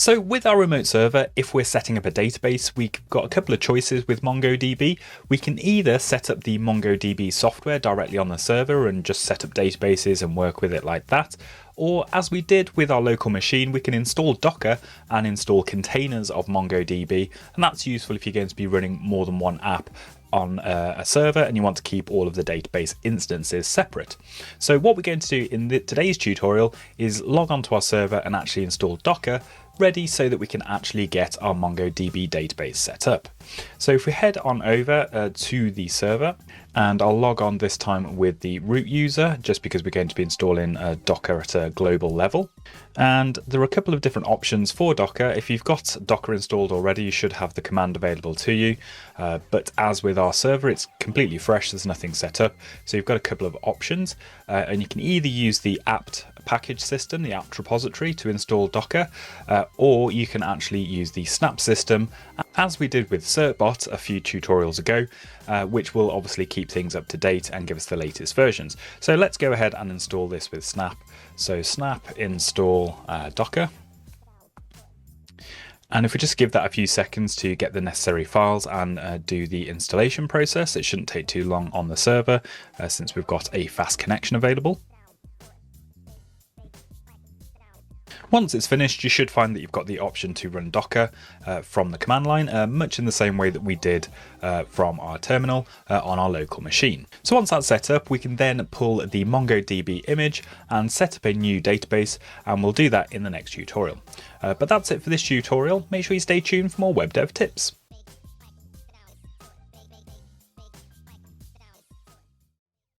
So with our remote server, if we're setting up a database, we've got a couple of choices with MongoDB. We can either set up the MongoDB software directly on the server and just set up databases and work with it like that. Or as we did with our local machine, we can install Docker and install containers of MongoDB. And that's useful if you're going to be running more than one app on a server and you want to keep all of the database instances separate. So what we're going to do in today's tutorial is log onto our server and actually install Docker, ready so that we can actually get our MongoDB database set up. So if we head on over to the server, and I'll log on this time with the root user just because we're going to be installing Docker at a global level. And there are a couple of different options for Docker. If you've got Docker installed already, you should have the command available to you. But as with our server, it's completely fresh, there's nothing set up. So you've got a couple of options, and you can either use the apt package system, the apt repository, to install Docker, or you can actually use the snap system, as we did with certbot a few tutorials ago, which will obviously keep things up to date and give us the latest versions. So let's go ahead and install this with snap. So snap install Docker. And if we just give that a few seconds to get the necessary files and do the installation process, it shouldn't take too long on the server since we've got a fast connection available. Once it's finished, you should find that you've got the option to run Docker from the command line, much in the same way that we did from our terminal on our local machine. So once that's set up, we can then pull the MongoDB image and set up a new database, and we'll do that in the next tutorial. But that's it for this tutorial. Make sure you stay tuned for more web dev tips.